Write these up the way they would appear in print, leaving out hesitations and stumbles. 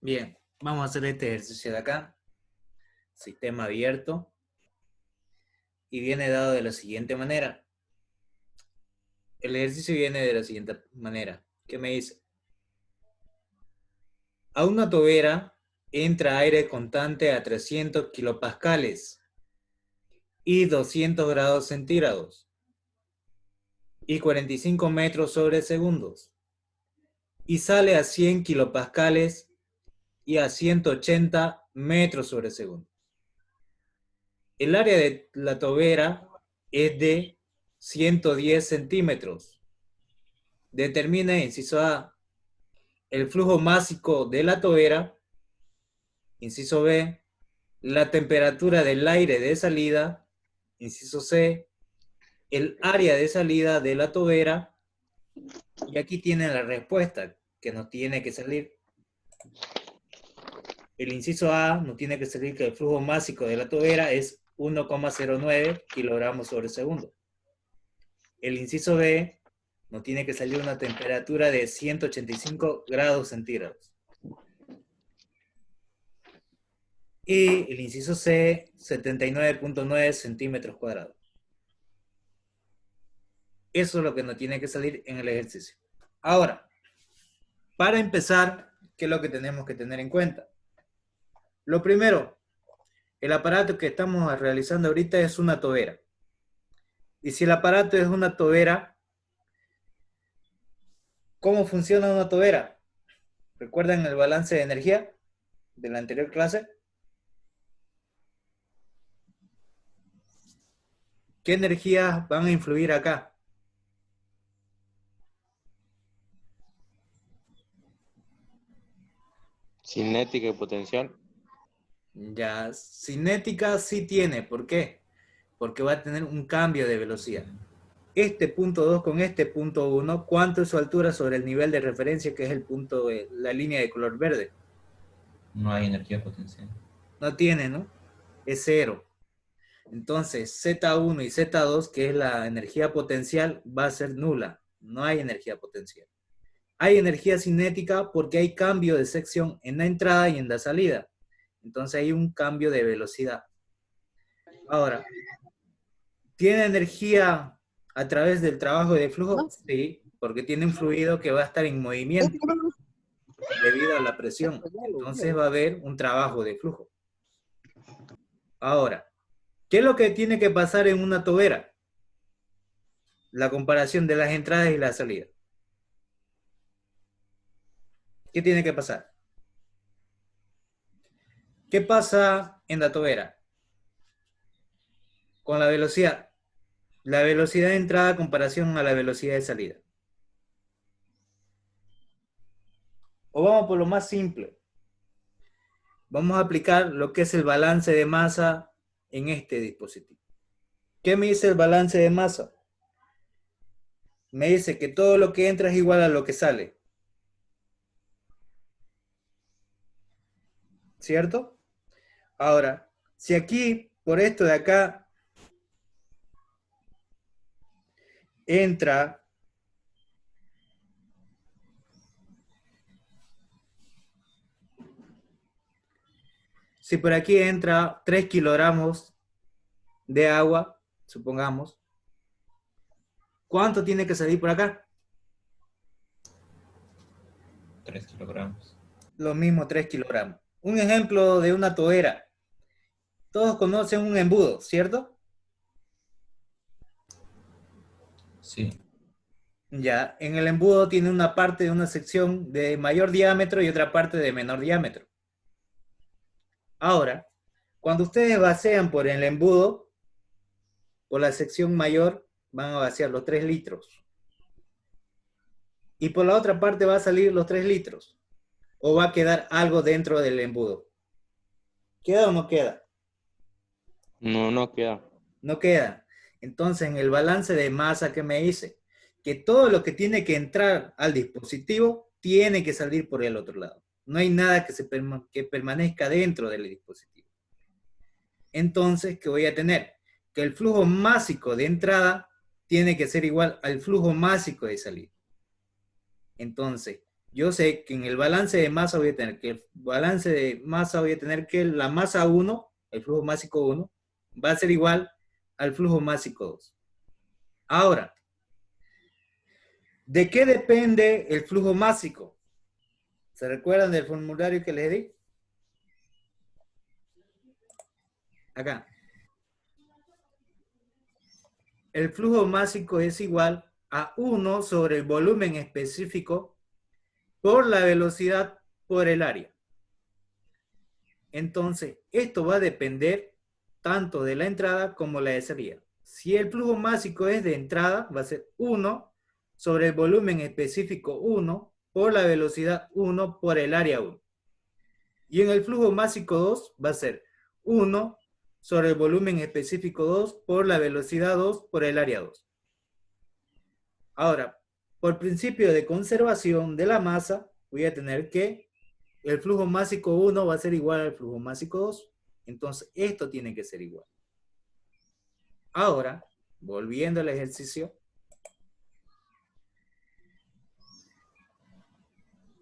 Bien, vamos a hacer este ejercicio de acá. Sistema abierto. Y viene dado de la siguiente manera. El ejercicio viene de la siguiente manera. ¿Qué me dice? A una tobera entra aire constante a 300 kilopascales y 200 grados centígrados y 45 metros sobre segundos. Y sale a 100 kilopascales y a 180 metros sobre segundo. El área de la tobera es de 110 centímetros. Determina, inciso A, el flujo másico de la tobera. Inciso B, la temperatura del aire de salida. Inciso C, el área de salida de la tobera. Y aquí tiene la respuesta que nos tiene que salir. El inciso A nos tiene que salir que el flujo másico de la tobera es 1,09 kilogramos sobre segundo. El inciso B nos tiene que salir una temperatura de 185 grados centígrados. Y el inciso C, 79,9 centímetros cuadrados. Eso es lo que nos tiene que salir en el ejercicio. Ahora, para empezar, ¿qué es lo que tenemos que tener en cuenta? Lo primero, el aparato que estamos realizando ahorita es una tobera. Y si el aparato es una tobera, ¿cómo funciona una tobera? ¿Recuerdan el balance de energía de la anterior clase? ¿Qué energías van a influir acá? Cinética y potencial. Ya, cinética sí tiene. ¿Por qué? Porque va a tener un cambio de velocidad. Este punto 2 con este punto 1, ¿cuánto es su altura sobre el nivel de referencia, que es el punto, la línea de color verde? No hay energía potencial. No tiene, ¿no? Es cero. Entonces, Z1 y Z2, que es la energía potencial, va a ser nula. No hay energía potencial. Hay energía cinética porque hay cambio de sección en la entrada y en la salida. Entonces hay un cambio de velocidad. Ahora, ¿tiene energía a través del trabajo de flujo? Sí, porque tiene un fluido que va a estar en movimiento debido a la presión. Entonces va a haber un trabajo de flujo. Ahora, ¿qué es lo que tiene que pasar en una tobera? La comparación de las entradas y las salidas. ¿Qué tiene que pasar? ¿Qué pasa en la tobera? Con la velocidad. La velocidad de entrada en comparación a la velocidad de salida. O vamos por lo más simple. Vamos a aplicar lo que es el balance de masa en este dispositivo. ¿Qué me dice el balance de masa? Me dice que todo lo que entra es igual a lo que sale. ¿Cierto? Ahora, si aquí, por esto de acá, entra si por aquí entra 3 kilogramos de agua, supongamos, ¿cuánto tiene que salir por acá? 3 kilogramos. Lo mismo, 3 kilogramos. Un ejemplo de una tobera. Todos conocen un embudo, ¿cierto? Sí. Ya, en el embudo tiene una parte de una sección de mayor diámetro y otra parte de menor diámetro. Ahora, cuando ustedes vacían por el embudo, por la sección mayor, van a vaciar los 3 litros. Y por la otra parte va a salir los 3 litros. ¿O va a quedar algo dentro del embudo? ¿Queda o no queda? No, no queda. No queda. Entonces, en el balance de masa que me hice, que todo lo que tiene que entrar al dispositivo tiene que salir por el otro lado. No hay nada que permanezca dentro del dispositivo. Entonces, ¿qué voy a tener? Que el flujo másico de entrada tiene que ser igual al flujo másico de salida. Entonces, yo sé que en el balance de masa voy a tener que la masa 1, el flujo másico 1, va a ser igual al flujo másico 2. Ahora, ¿de qué depende el flujo másico? ¿Se recuerdan del formulario que les di? Acá. El flujo másico es igual a 1 sobre el volumen específico por la velocidad por el área. Entonces, esto va a depender tanto de la entrada como la de salida. Si el flujo másico es de entrada, va a ser 1 sobre el volumen específico 1 por la velocidad 1 por el área 1. Y en el flujo másico 2 va a ser 1 sobre el volumen específico 2 por la velocidad 2 por el área 2. Ahora, por principio de conservación de la masa, voy a tener que el flujo másico 1 va a ser igual al flujo másico 2. Entonces, esto tiene que ser igual. Ahora, volviendo al ejercicio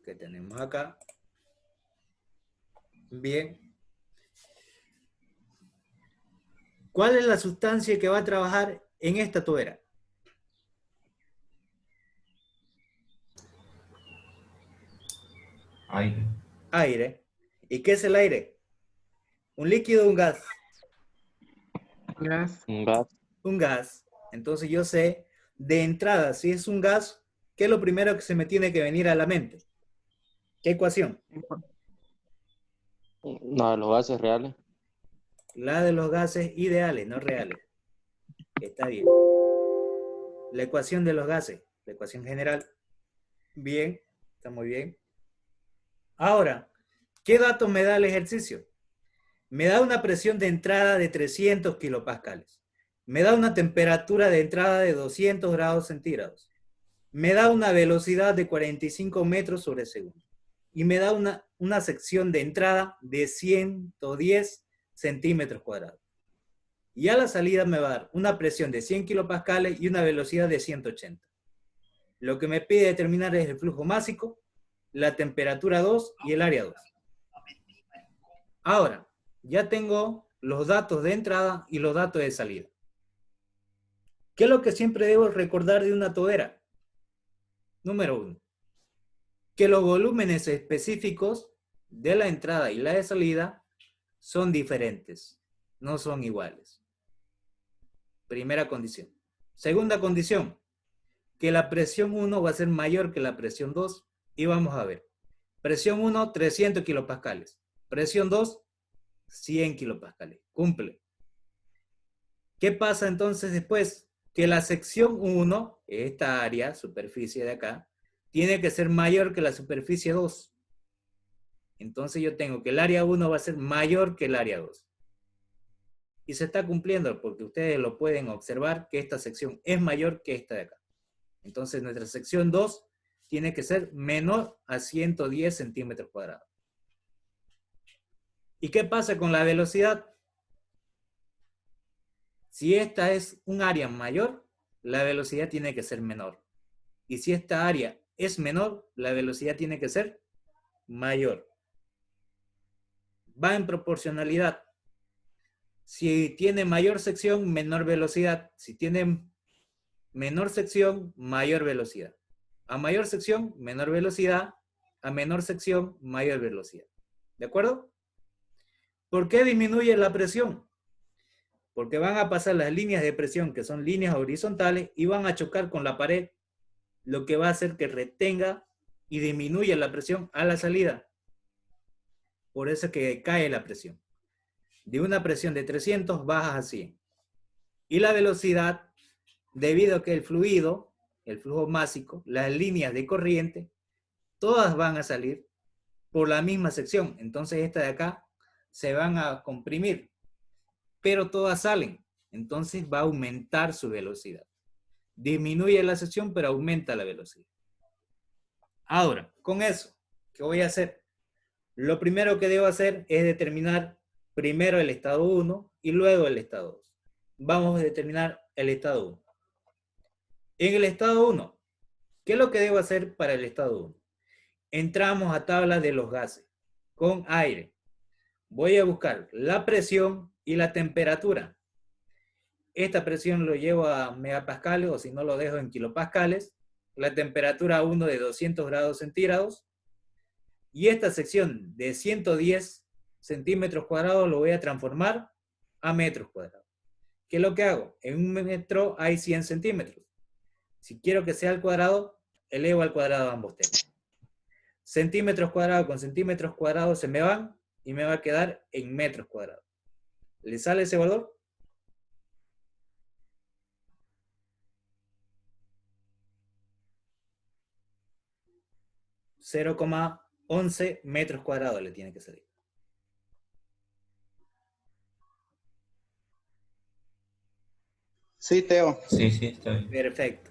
que tenemos acá. Bien. ¿Cuál es la sustancia que va a trabajar en esta tobera? Aire. Aire. ¿Y qué es el aire? ¿Un líquido o un gas? Gas. Un gas. Un gas. Entonces yo sé de entrada, si es un gas, ¿qué es lo primero que se me tiene que venir a la mente? ¿Qué ecuación? No, de los gases reales. La de los gases ideales, no reales. Está bien. La ecuación de los gases, la ecuación general. Bien, está muy bien. Ahora, ¿qué datos me da el ejercicio? Me da una presión de entrada de 300 kilopascales. Me da una temperatura de entrada de 200 grados centígrados. Me da una velocidad de 45 metros sobre segundo. Y me da una sección de entrada de 110 centímetros cuadrados. Y a la salida me va a dar una presión de 100 kilopascales y una velocidad de 180. Lo que me pide determinar es el flujo másico, la temperatura 2 y el área 2. Ahora, ya tengo los datos de entrada y los datos de salida. ¿Qué es lo que siempre debo recordar de una tobera? Número 1. Que los volúmenes específicos de la entrada y la de salida son diferentes, no son iguales. Primera condición. Segunda condición, que la presión 1 va a ser mayor que la presión 2. Y vamos a ver. Presión 1, 300 kilopascales. Presión 2, 100 kilopascales. Cumple. ¿Qué pasa entonces después? Que la sección 1, esta área, superficie de acá, tiene que ser mayor que la superficie 2. Entonces yo tengo que el área 1 va a ser mayor que el área 2. Y se está cumpliendo porque ustedes lo pueden observar que esta sección es mayor que esta de acá. Entonces nuestra sección 2 tiene que ser menor a 110 centímetros cuadrados. ¿Y qué pasa con la velocidad? Si esta es un área mayor, la velocidad tiene que ser menor. Y si esta área es menor, la velocidad tiene que ser mayor. Va en proporcionalidad. Si tiene mayor sección, menor velocidad. Si tiene menor sección, mayor velocidad. A mayor sección, menor velocidad. A menor sección, mayor velocidad. ¿De acuerdo? ¿Por qué disminuye la presión? Porque van a pasar las líneas de presión, que son líneas horizontales, y van a chocar con la pared, lo que va a hacer que retenga y disminuya la presión a la salida. Por eso es que cae la presión. De una presión de 300 bajas a 100. Y la velocidad, debido a que el fluido, el flujo másico, las líneas de corriente, todas van a salir por la misma sección. Entonces esta de acá se van a comprimir, pero todas salen. Entonces va a aumentar su velocidad. Disminuye la sección, pero aumenta la velocidad. Ahora, con eso, ¿qué voy a hacer? Lo primero que debo hacer es determinar primero el estado 1 y luego el estado 2. Vamos a determinar el estado 1. En el estado 1, ¿qué es lo que debo hacer para el estado 1? entramos a tabla de los gases con aire. Voy a buscar la presión y la temperatura. Esta presión lo llevo a megapascales o si no lo dejo en kilopascales. La temperatura 1 de 200 grados centígrados. Y esta sección de 110 centímetros cuadrados lo voy a transformar a metros cuadrados. ¿Qué es lo que hago? En un metro hay 100 centímetros. Si quiero que sea al cuadrado, elevo al cuadrado ambos términos. Centímetros cuadrados con centímetros cuadrados se me van y me va a quedar en metros cuadrados. ¿Le sale ese valor? 0,11 metros cuadrados le tiene que salir. Sí, Teo. Sí, sí, está bien. Perfecto.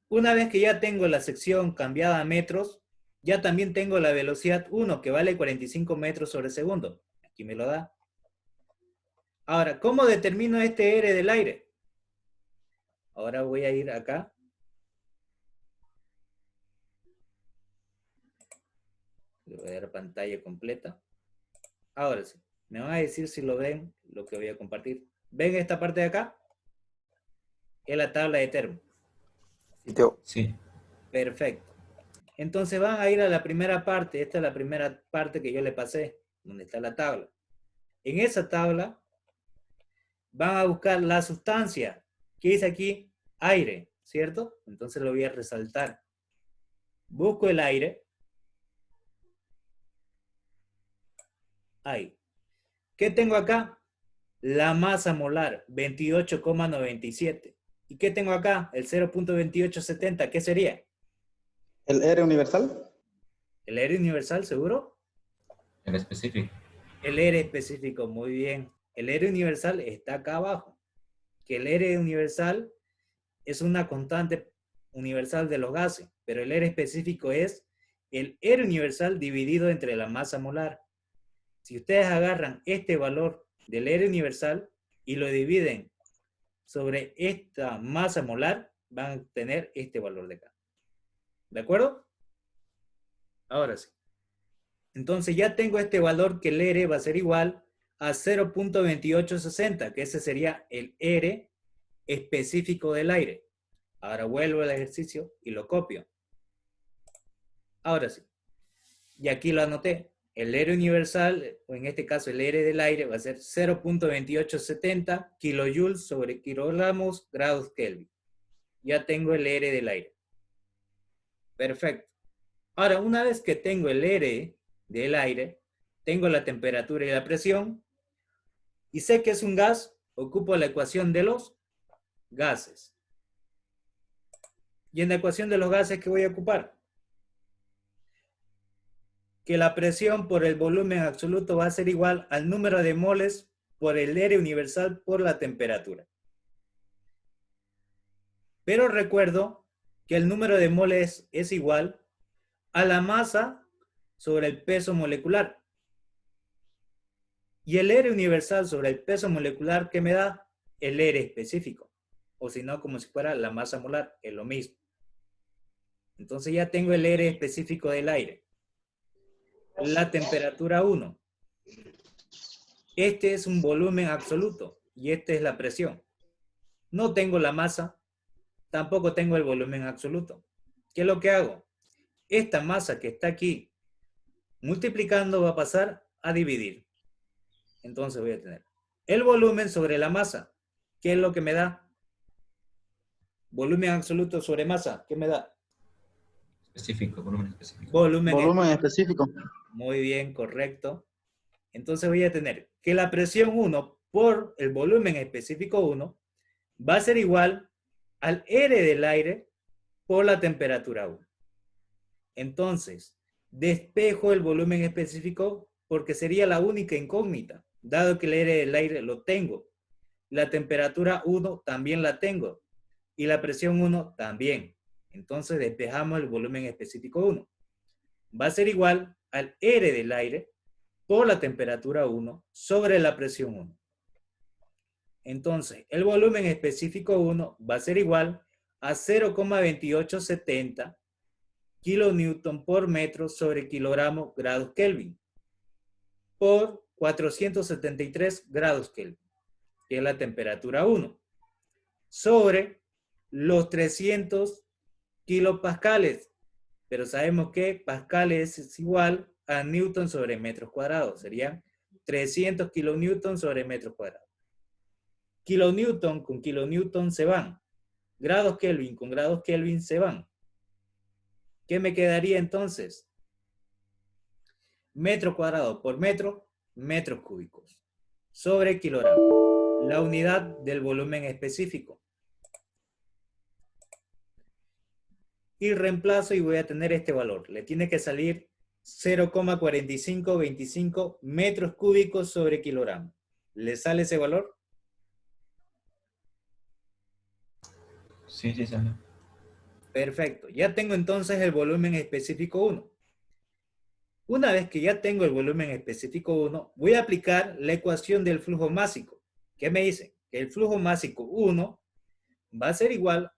Una vez que ya tengo la sección cambiada a metros, ya también tengo la velocidad 1, que vale 45 metros sobre segundo. Aquí me lo da. Ahora, ¿cómo determino este R del aire? Ahora voy a ir acá. Le voy a dar pantalla completa. Ahora sí. Me van a decir si lo ven, lo que voy a compartir. ¿Ven esta parte de acá? Es la tabla de termo. Sí, Teo. Sí. Perfecto. Entonces van a ir a la primera parte. Esta es la primera parte que yo le pasé, donde está la tabla. En esa tabla van a buscar la sustancia. ¿Qué dice aquí? Aire, ¿cierto? Entonces lo voy a resaltar. Busco el aire. Ahí. ¿Qué tengo acá? La masa molar, 28,97. ¿Y qué tengo acá? El 0,2870. ¿Qué sería? ¿El R universal? ¿El R universal, seguro? El específico. El R específico, muy bien. El R universal está acá abajo. Que el R universal es una constante universal de los gases, pero el R específico es el R universal dividido entre la masa molar. Si ustedes agarran este valor del R universal y lo dividen sobre esta masa molar, van a tener este valor de acá. ¿De acuerdo? Ahora sí. Entonces ya tengo este valor que el R va a ser igual a 0,2860, que ese sería el R específico del aire. Ahora vuelvo al ejercicio y lo copio. Ahora sí. Y aquí lo anoté. El R universal, o en este caso el R del aire, va a ser 0,2870 kilojoules sobre kilogramos grados Kelvin. Ya tengo el R del aire. Perfecto. Ahora, una vez que tengo el R del aire, tengo la temperatura y la presión, y sé que es un gas, ocupo la ecuación de los gases. Y en la ecuación de los gases, ¿qué voy a ocupar? Que la presión por el volumen absoluto va a ser igual al número de moles por el R universal por la temperatura. Pero recuerdo que el número de moles es igual a la masa sobre el peso molecular. Y el R universal sobre el peso molecular, ¿qué me da? El R específico. O si no, como si fuera la masa molar, es lo mismo. Entonces ya tengo el R específico del aire. La temperatura 1. Este es un volumen absoluto y esta es la presión. No tengo la masa, tampoco tengo el volumen absoluto. ¿Qué es lo que hago? Esta masa que está aquí multiplicando va a pasar a dividir. Entonces voy a tener el volumen sobre la masa. ¿Qué es lo que me da? Volumen absoluto sobre masa. ¿Qué me da? Específico, volumen específico. Volumen específico. Muy bien, correcto. Entonces voy a tener que la presión 1 por el volumen específico 1 va a ser igual al R del aire por la temperatura 1. Entonces, despejo el volumen específico porque sería la única incógnita, dado que el R del aire lo tengo. La temperatura 1 también la tengo. Y la presión 1 también. Entonces despejamos el volumen específico 1. Va a ser igual al R del aire por la temperatura 1 sobre la presión 1. Entonces, el volumen específico 1 va a ser igual a 0,2870 kilonewton por metro sobre kilogramo grados Kelvin por 473 grados Kelvin, que es la temperatura 1, sobre los 300 kilopascales, pero sabemos que pascales es igual a newton sobre metros cuadrados, serían 300 kilonewton sobre metros cuadrados. Kilonewton con kilonewton se van, grados Kelvin con grados Kelvin se van. ¿Qué me quedaría entonces? Metro cuadrado por metro, metros cúbicos, sobre kilogramo, la unidad del volumen específico. Y reemplazo y voy a tener este valor. Le tiene que salir 0,4525 metros cúbicos sobre kilogramo. ¿Le sale ese valor? Sí, sí sale. Perfecto. Ya tengo entonces el volumen específico 1. Una vez que ya tengo el volumen específico 1, voy a aplicar la ecuación del flujo másico. ¿Qué me dice? Que el flujo másico 1 va a ser igual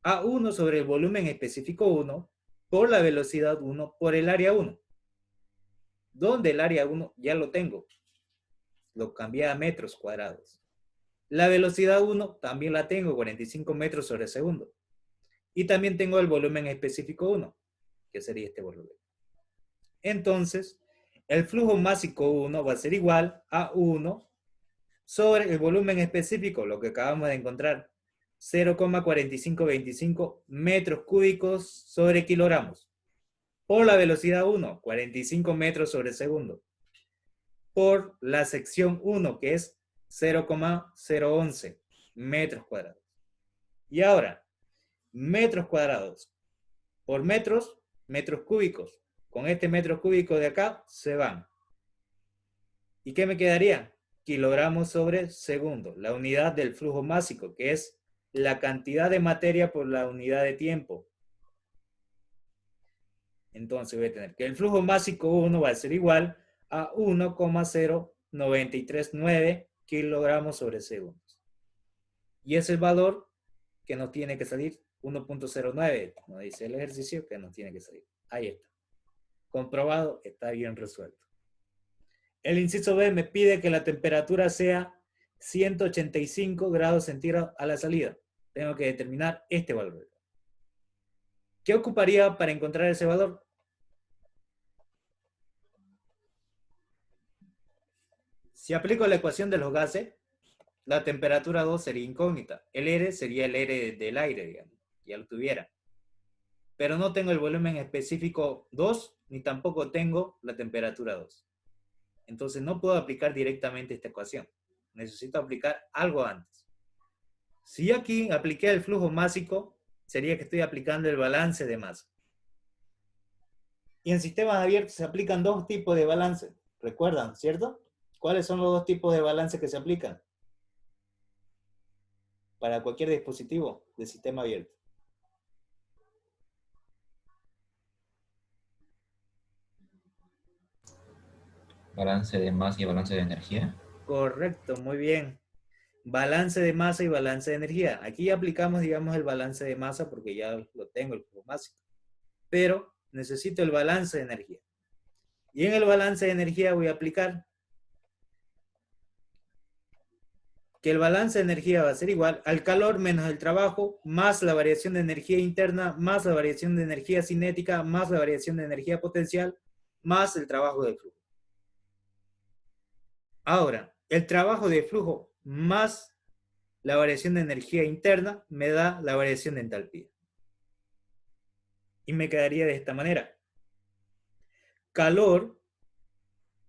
a 1 sobre el volumen específico 1 por la velocidad 1 por el área 1. Donde el área 1 ya lo tengo. Lo cambié a metros cuadrados. La velocidad 1 también la tengo, 45 metros sobre segundo. Y también tengo el volumen específico 1, que sería este volumen. Entonces, el flujo másico 1 va a ser igual a 1 sobre el volumen específico, lo que acabamos de encontrar, 0,4525 metros cúbicos sobre kilogramos, por la velocidad 1, 45 metros sobre segundo, por la sección 1, que es 0,011 metros cuadrados. Y ahora, metros cuadrados por metros, metros cúbicos. Con este metro cúbico de acá se van. ¿Y qué me quedaría? Kilogramos sobre segundo, la unidad del flujo másico, que es la cantidad de materia por la unidad de tiempo. Entonces voy a tener que el flujo másico 1 va a ser igual a 1,0939 kilogramos sobre segundos. Y es el valor que nos tiene que salir, 1,09, nos dice el ejercicio que nos tiene que salir. Ahí está. Comprobado, está bien resuelto. El inciso B me pide que la temperatura sea 185 grados centígrados a la salida. Tengo que determinar este valor. ¿Qué ocuparía para encontrar ese valor? Si aplico la ecuación de los gases, la temperatura 2 sería incógnita. El R sería el R del aire, digamos. Ya lo tuviera. Pero no tengo el volumen específico 2, ni tampoco tengo la temperatura 2. Entonces no puedo aplicar directamente esta ecuación. Necesito aplicar algo antes. Si aquí apliqué el flujo másico, sería que estoy aplicando el balance de masa. Y en sistemas abiertos se aplican dos tipos de balance. ¿Recuerdan, cierto? ¿Cuáles son los dos tipos de balance que se aplican? Para cualquier dispositivo de sistema abierto. Balance de masa y balance de energía. Correcto, muy bien. Balance de masa y balance de energía. Aquí aplicamos, digamos, el balance de masa porque ya lo tengo, el flujo másico. Pero necesito el balance de energía. Y en el balance de energía voy a aplicar que el balance de energía va a ser igual al calor menos el trabajo, más la variación de energía interna, más la variación de energía cinética, más la variación de energía potencial, más el trabajo de flujo. Ahora, el trabajo de flujo más la variación de energía interna me da la variación de entalpía. Y me quedaría de esta manera. Calor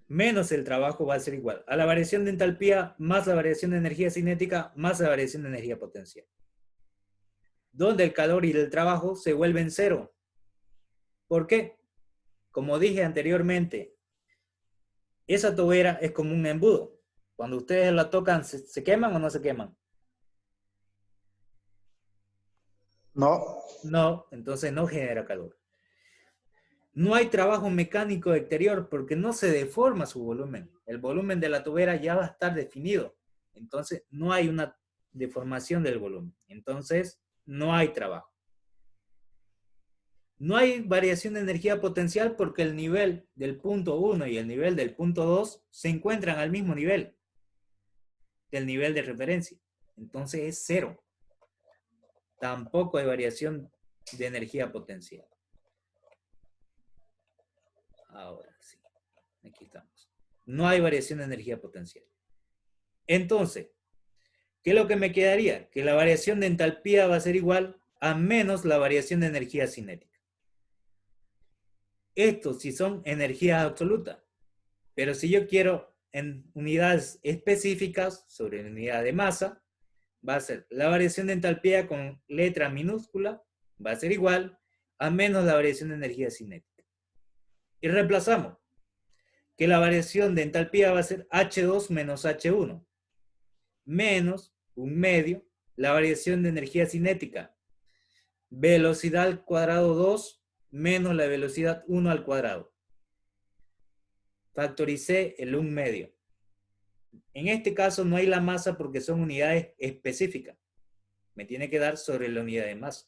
menos el trabajo va a ser igual a la variación de entalpía más la variación de energía cinética más la variación de energía potencial. Donde el calor y el trabajo se vuelven cero. ¿Por qué? Como dije anteriormente, esa tobera es como un embudo. Cuando ustedes la tocan, ¿se queman o no se queman? No. No, entonces no genera calor. No hay trabajo mecánico exterior porque no se deforma su volumen. El volumen de la tobera ya va a estar definido. Entonces no hay una deformación del volumen. Entonces no hay trabajo. No hay variación de energía potencial porque el nivel del punto 1 y el nivel del punto 2 se encuentran al mismo nivel del nivel de referencia. Entonces es cero. Tampoco hay variación de energía potencial. Ahora sí. Aquí estamos. No hay variación de energía potencial. Entonces, ¿qué es lo que me quedaría? Que la variación de entalpía va a ser igual a menos la variación de energía cinética. Esto si son energías absolutas. Pero si yo quiero en unidades específicas sobre la unidad de masa, va a ser la variación de entalpía con letra minúscula, va a ser igual a menos la variación de energía cinética. Y reemplazamos que la variación de entalpía va a ser H2 menos H1, menos un medio, la variación de energía cinética, velocidad al cuadrado 2 menos la velocidad 1 al cuadrado. Factoricé el 1 medio. En este caso no hay la masa porque son unidades específicas. Me tiene que dar sobre la unidad de masa.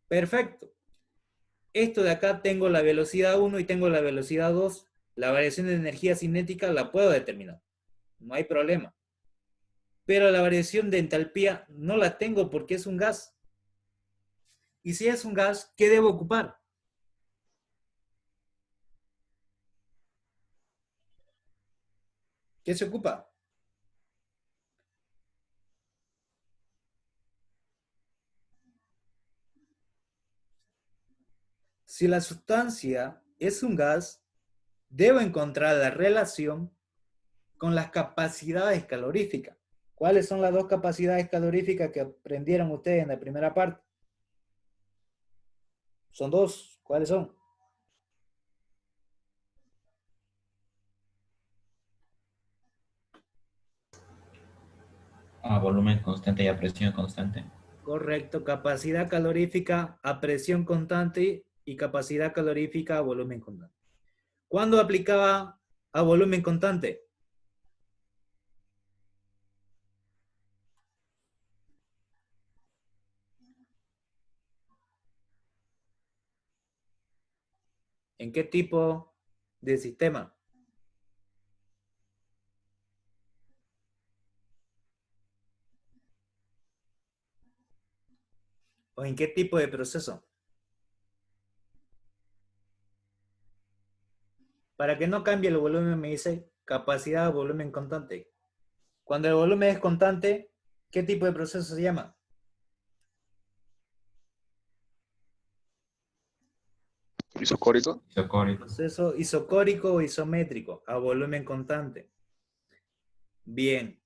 Perfecto. Esto de acá tengo la velocidad 1 y tengo la velocidad 2. La variación de energía cinética la puedo determinar. No hay problema. Pero la variación de entalpía no la tengo porque es un gas. Y si es un gas, ¿qué debo ocupar? ¿Qué se ocupa? Si la sustancia es un gas, debo encontrar la relación con las capacidades caloríficas. ¿Cuáles son las dos capacidades caloríficas que aprendieron ustedes en la primera parte? Son dos. ¿Cuáles son? A volumen constante y a presión constante. Correcto. Capacidad calorífica a presión constante y capacidad calorífica a volumen constante. ¿Cuándo aplicaba a volumen constante? ¿En qué tipo de sistema? ¿O en qué tipo de proceso? Para que no cambie el volumen me dice capacidad a volumen constante. Cuando el volumen es constante, ¿qué tipo de proceso se llama? Isocórico. Isocórico. Proceso isocórico o isométrico a volumen constante. Bien,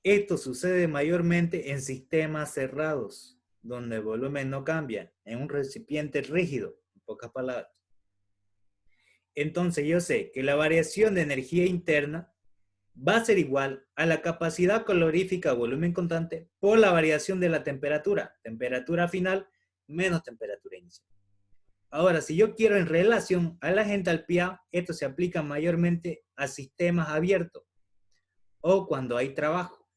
esto sucede mayormente en sistemas cerrados, donde el volumen no cambia, en un recipiente rígido, en pocas palabras. Entonces yo sé que la variación de energía interna va a ser igual a la capacidad calorífica a volumen constante por la variación de la temperatura final menos temperatura inicial. Ahora, si yo quiero en relación a la entalpía, esto se aplica mayormente a sistemas abiertos o cuando hay trabajo.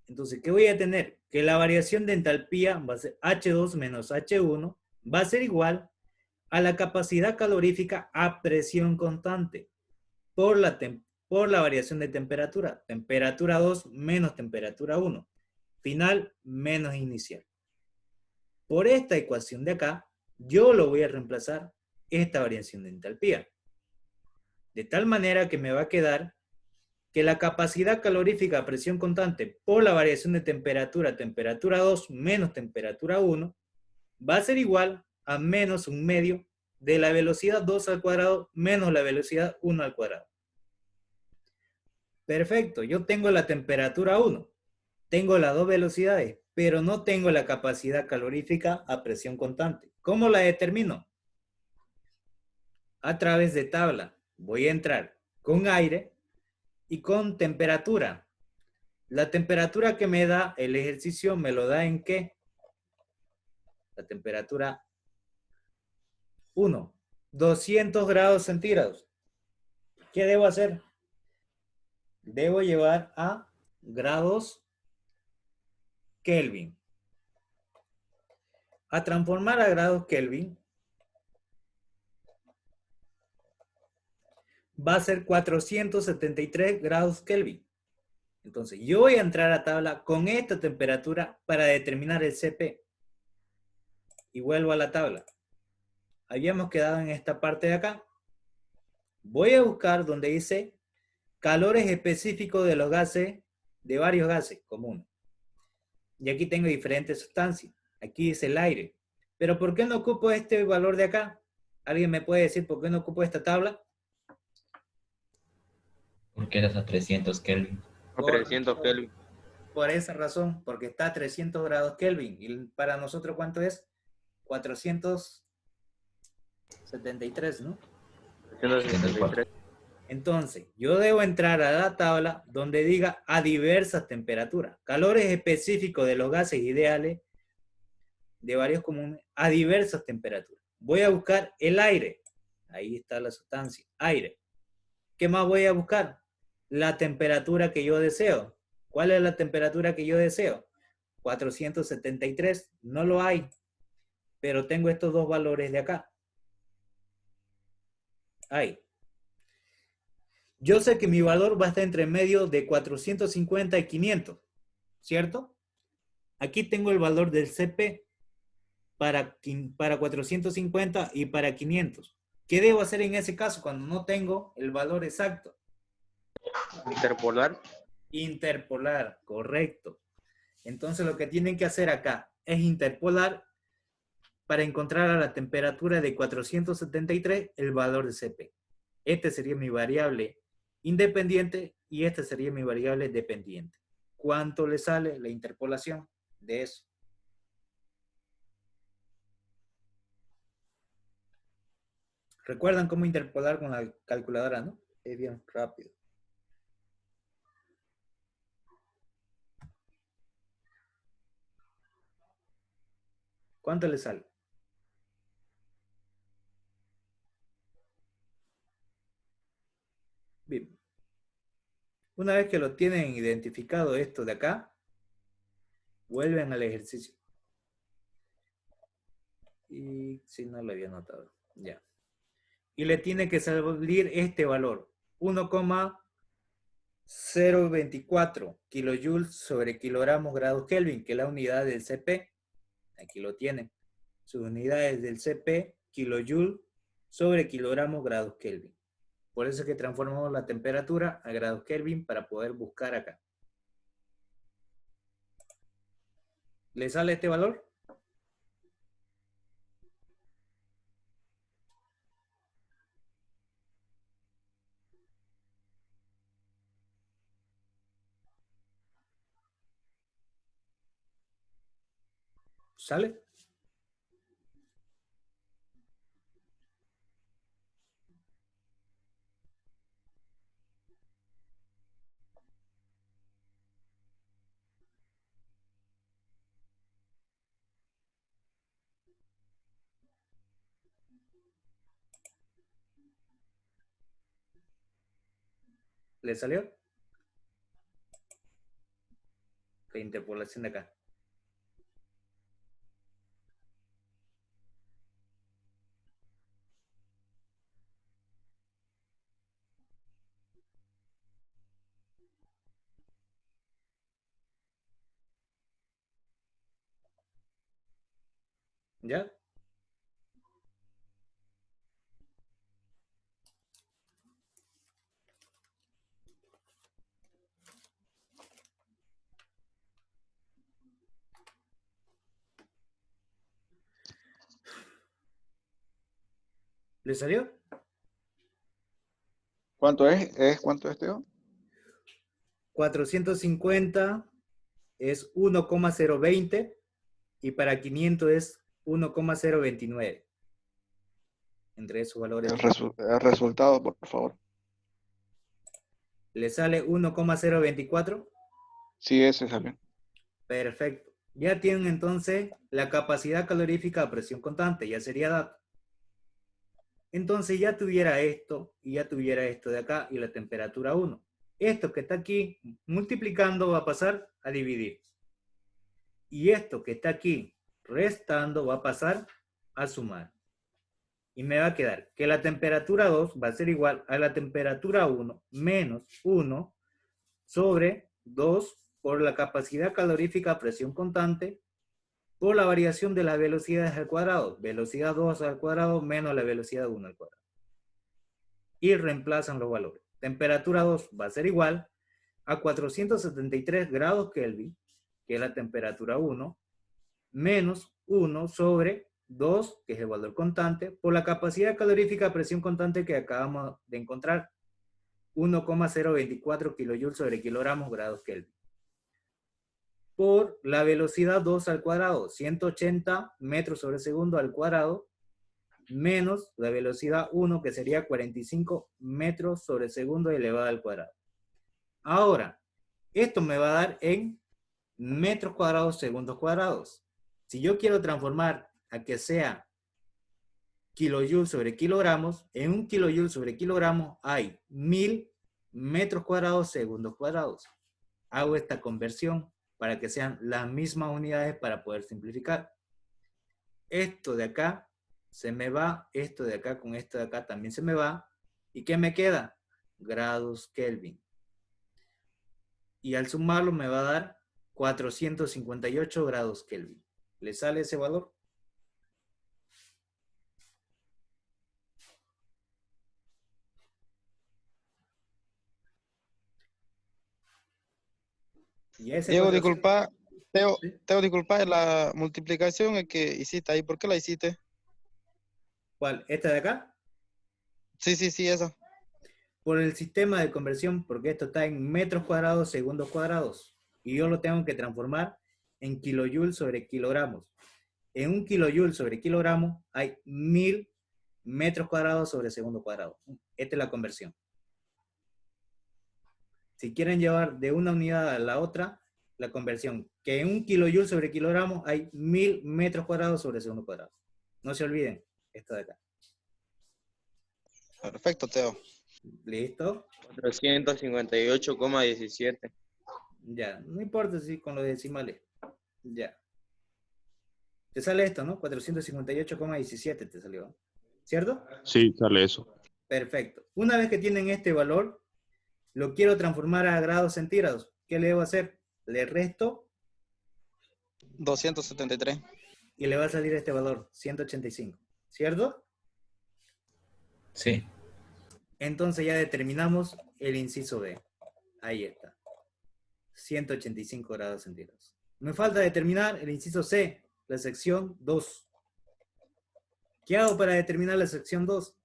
Entonces, ¿qué voy a tener? Que la variación de entalpía va a ser H2 menos H1, va a ser igual a la capacidad calorífica a presión constante por la variación de temperatura. Temperatura 2 menos temperatura 1. Final menos inicial. Por esta ecuación de acá, yo lo voy a reemplazar esta variación de entalpía. De tal manera que me va a quedar que la capacidad calorífica a presión constante por la variación de temperatura, temperatura 2 menos temperatura 1, va a ser igual a menos un medio de la velocidad 2 al cuadrado menos la velocidad 1 al cuadrado. Perfecto, yo tengo la temperatura 1, tengo las dos velocidades, pero no tengo la capacidad calorífica a presión constante. ¿Cómo la determino? A través de tabla. Voy a entrar con aire y con temperatura. La temperatura que me da el ejercicio me lo da en ¿qué? La temperatura 1, 200 grados centígrados. ¿Qué debo hacer? Debo llevar a grados Kelvin. A transformar a grados Kelvin va a ser 473 grados Kelvin. Entonces, yo voy a entrar a tabla con esta temperatura para determinar el CP. Y vuelvo a la tabla. Habíamos quedado en esta parte de acá. Voy a buscar donde dice calores específicos de los gases, de varios gases comunes. Y aquí tengo diferentes sustancias. Aquí dice el aire. Pero ¿por qué no ocupo este valor de acá? ¿Alguien me puede decir por qué no ocupo esta tabla? Porque eras a 300 Kelvin. A 300 Kelvin. Por esa razón, porque está a 300 grados Kelvin. ¿Y para nosotros cuánto es? 473, ¿no? 373. Entonces, yo debo entrar a la tabla donde diga a diversas temperaturas. Calores específicos de los gases ideales de varios comunes a diversas temperaturas. Voy a buscar el aire. Ahí está la sustancia, aire. ¿Qué más voy a buscar? La temperatura que yo deseo. ¿Cuál es la temperatura que yo deseo? 473. No lo hay. Pero tengo estos dos valores de acá. Hay. Yo sé que mi valor va a estar entre medio de 450 y 500. ¿Cierto? Aquí tengo el valor del CP para 450 y para 500. ¿Qué debo hacer en ese caso cuando no tengo el valor exacto? Interpolar. Interpolar, correcto. Entonces lo que tienen que hacer acá es interpolar para encontrar a la temperatura de 473 el valor de CP. Este sería mi variable independiente y este sería mi variable dependiente. ¿Cuánto le sale la interpolación de eso? ¿Recuerdan cómo interpolar con la calculadora, no? Es bien rápido. ¿Cuánto le sale? Bien. Una vez que lo tienen identificado esto de acá, vuelven al ejercicio. Y si no lo había notado, ya. Y le tiene que salir este valor, 1,024 kilojoules sobre kilogramos grados Kelvin, que es la unidad del CP. Aquí lo tienen. Sus unidades del CP, kilojoule sobre kilogramos grados Kelvin. Por eso es que transformamos la temperatura a grados Kelvin para poder buscar acá. ¿Le sale este valor? ¿Sale? ¿Le salió? La interpolación de acá. ¿Ya? ¿Le salió? ¿Cuánto es? ¿Cuánto es, Teo? 450 es 1,020 y para 500 es 1,029. Entre esos valores. El resultado, por favor. ¿Le sale 1,024? Sí, ese salió. Perfecto. Ya tienen entonces la capacidad calorífica a presión constante, ya sería dato. Entonces ya tuviera esto y ya tuviera esto de acá y la temperatura 1. Esto que está aquí multiplicando va a pasar a dividir. Y esto que está aquí restando va a pasar a sumar. Y me va a quedar que la temperatura 2 va a ser igual a la temperatura 1 menos 1 sobre 2 por la capacidad calorífica a presión constante por la variación de las velocidades al cuadrado. Velocidad 2 al cuadrado menos la velocidad 1 al cuadrado. Y reemplazan los valores. Temperatura 2 va a ser igual a 473 grados Kelvin, que es la temperatura 1, menos 1 sobre 2, que es el valor constante, por la capacidad calorífica a presión constante que acabamos de encontrar, 1,024 kilojoules sobre kilogramos grados Kelvin. Por la velocidad 2 al cuadrado, 180 metros sobre segundo al cuadrado, menos la velocidad 1, que sería 45 metros sobre segundo elevado al cuadrado. Ahora, esto me va a dar en metros cuadrados, segundos cuadrados. Si yo quiero transformar a que sea kilojoules sobre kilogramos, en un kilojoule sobre kilogramos hay 1000 metros cuadrados, segundos cuadrados. Hago esta conversión para que sean las mismas unidades para poder simplificar. Esto de acá se me va, esto de acá con esto de acá también se me va. ¿Y qué me queda? Grados Kelvin. Y al sumarlo me va a dar 458 grados Kelvin. ¿Le sale ese valor? Y ese Diego, 400 disculpa, Teo, ¿Sí? Teo, disculpa, la multiplicación que hiciste ahí, ¿por qué la hiciste? ¿Cuál? ¿Esta de acá? Sí, esa. Por el sistema de conversión, porque esto está en metros cuadrados, segundos cuadrados. Y yo lo tengo que transformar en kilojoules sobre kilogramos. En un kilojoule sobre kilogramo hay 1000 metros cuadrados sobre segundo cuadrado. Esta es la conversión. Si quieren llevar de una unidad a la otra, la conversión, que en un kilojoule sobre kilogramo hay 1000 metros cuadrados sobre segundo cuadrado. No se olviden, esto de acá. Perfecto, Teo. ¿Listo? 458,17. Ya, no importa si con los decimales. Ya. Te sale esto, ¿no? 458,17 te salió. ¿Cierto? Sí, sale eso. Perfecto. Una vez que tienen este valor, lo quiero transformar a grados centígrados. ¿Qué le debo hacer? Le resto 273. y le va a salir este valor, 185. ¿Cierto? Sí. Entonces ya determinamos el inciso B. Ahí está. 185 grados centígrados. Me falta determinar el inciso C, la sección 2. ¿Qué hago para determinar la sección 2?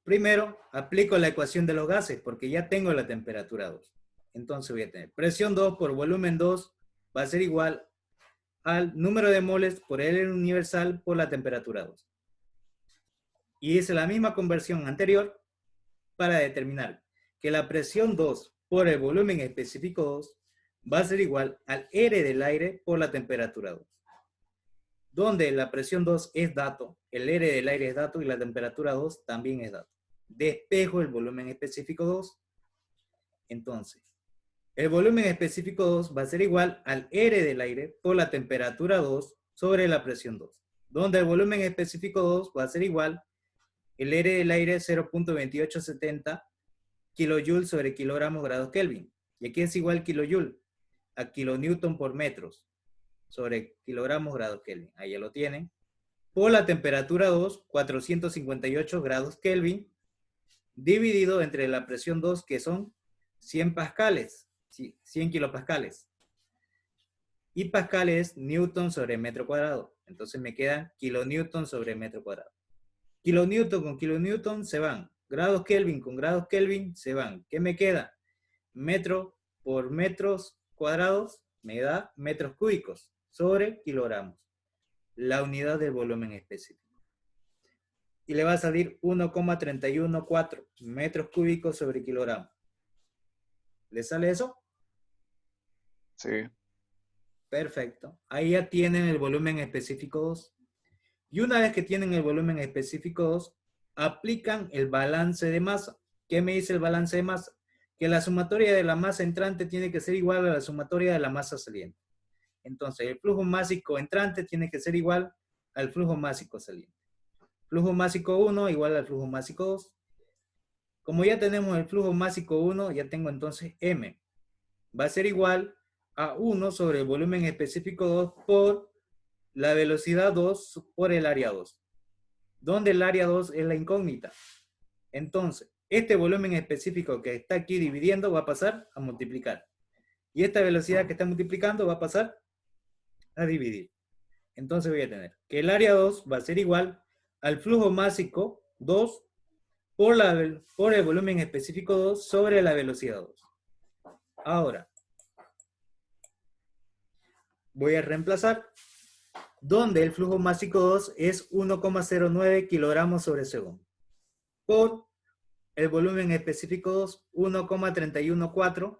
Primero, aplico la ecuación de los gases, porque ya tengo la temperatura 2. Entonces voy a tener presión 2 por volumen 2 va a ser igual al número de moles por L universal por la temperatura 2. Y hice la misma conversión anterior para determinar que la presión 2 por el volumen específico 2 va a ser igual al R del aire por la temperatura 2. Donde la presión 2 es dato, el R del aire es dato y la temperatura 2 también es dato. Despejo el volumen específico 2. Entonces, el volumen específico 2 va a ser igual al R del aire por la temperatura 2 sobre la presión 2. Donde el volumen específico 2 va a ser igual el R del aire 0.2870 kilojoules sobre kilogramos grados Kelvin. Y aquí es igual kilojoule a kilonewton por metros sobre kilogramos grados Kelvin. Ahí ya lo tienen. Por la temperatura 2, 458 grados Kelvin, dividido entre la presión 2, que son 100 pascales, 100 kilopascales. Y pascal es newton sobre metro cuadrado. Entonces me queda kilonewton sobre metro cuadrado. Kilonewton con kilonewton se van. Grados Kelvin con grados Kelvin se van. ¿Qué me queda? Metro por metros cuadrados me da metros cúbicos sobre kilogramos. La unidad del volumen específico. Y le va a salir 1,314 metros cúbicos sobre kilogramo. ¿Le sale eso? Sí. Perfecto. Ahí ya tienen el volumen específico 2. Y una vez que tienen el volumen específico 2, aplican el balance de masa. ¿Qué me dice el balance de masa? que la sumatoria de la masa entrante tiene que ser igual a la sumatoria de la masa saliente. Entonces, el flujo másico entrante tiene que ser igual al flujo másico saliente. Flujo másico 1 igual al flujo másico 2. Como ya tenemos el flujo másico 1, ya tengo entonces M. Va a ser igual a 1 sobre el volumen específico 2 por la velocidad 2 por el área 2. Donde el área 2 es la incógnita. Entonces, este volumen específico que está aquí dividiendo va a pasar a multiplicar. Y esta velocidad que está multiplicando va a pasar a dividir. Entonces voy a tener que el área 2 va a ser igual al flujo másico 2 por el volumen específico 2 sobre la velocidad 2. Ahora, voy a reemplazar donde el flujo másico 2 es 1,09 kilogramos sobre segundo. Por el volumen específico 2, 1,314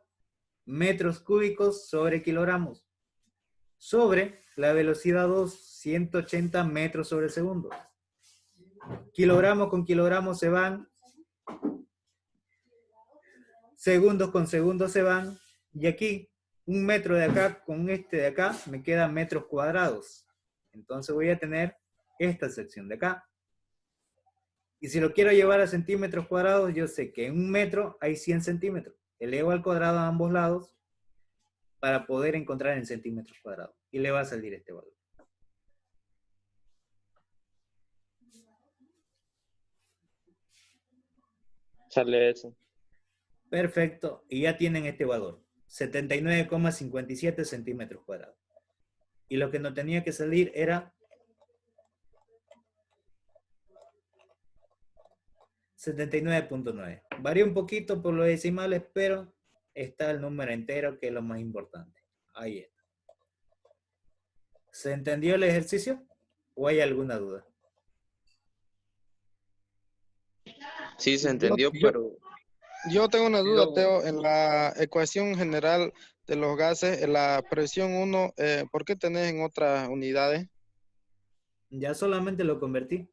metros cúbicos sobre kilogramos. Sobre la velocidad 2, 180 metros sobre segundo. Kilogramos con kilogramos se van. Segundos con segundos se van. Y aquí, un metro de acá con este de acá, me quedan metros cuadrados. Entonces voy a tener esta sección de acá. Y si lo quiero llevar a centímetros cuadrados, yo sé que en un metro hay 100 centímetros. Elevo al cuadrado a ambos lados para poder encontrar en centímetros cuadrados. Y le va a salir este valor. Sale eso. Perfecto. Y ya tienen este valor. 79,57 centímetros cuadrados. Y lo que nos tenía que salir era 79,9. Varía un poquito por los decimales, pero está el número entero, que es lo más importante. Ahí está. ¿Se entendió el ejercicio? ¿O hay alguna duda? Sí, se entendió, Yo- pero Yo tengo una duda, Pero- Teo. En la ecuación general de los gases, en la presión 1, ¿por qué tenés en otras unidades? Ya solamente lo convertí.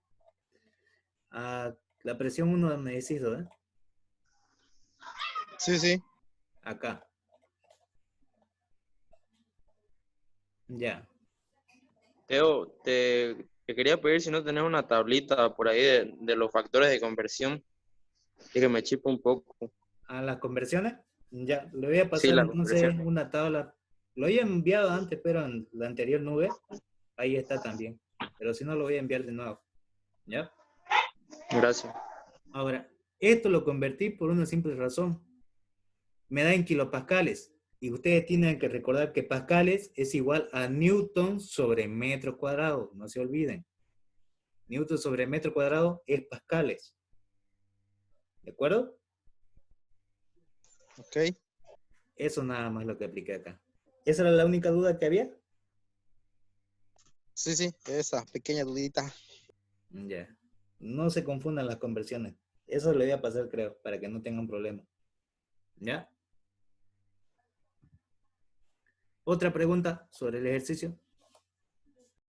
A la presión 1 me decís, ¿eh? Sí, sí. Acá. Ya. Teo, te quería pedir si no tenés una tablita por ahí de los factores de conversión. Y que me chipa un poco. A las conversiones. Ya. Le voy a Sí, pasar la entonces conversión. una tabla. Lo había enviado antes, pero en la anterior nube. Ahí está también. Pero si no, lo voy a enviar de nuevo. ¿Ya? Gracias. Ahora, esto lo convertí por una simple razón. Me da en kilopascales. Y ustedes tienen que recordar que pascales es igual a Newton sobre metro cuadrado. No se olviden. Newton sobre metro cuadrado es pascales. ¿De acuerdo? Ok. Eso nada más lo que apliqué acá. ¿Esa era la única duda que había? Sí, sí, esa pequeña dudita. Ya. No se confundan las conversiones. Eso le voy a pasar, creo, para que no tengan problema. ¿Ya? ¿Otra pregunta sobre el ejercicio?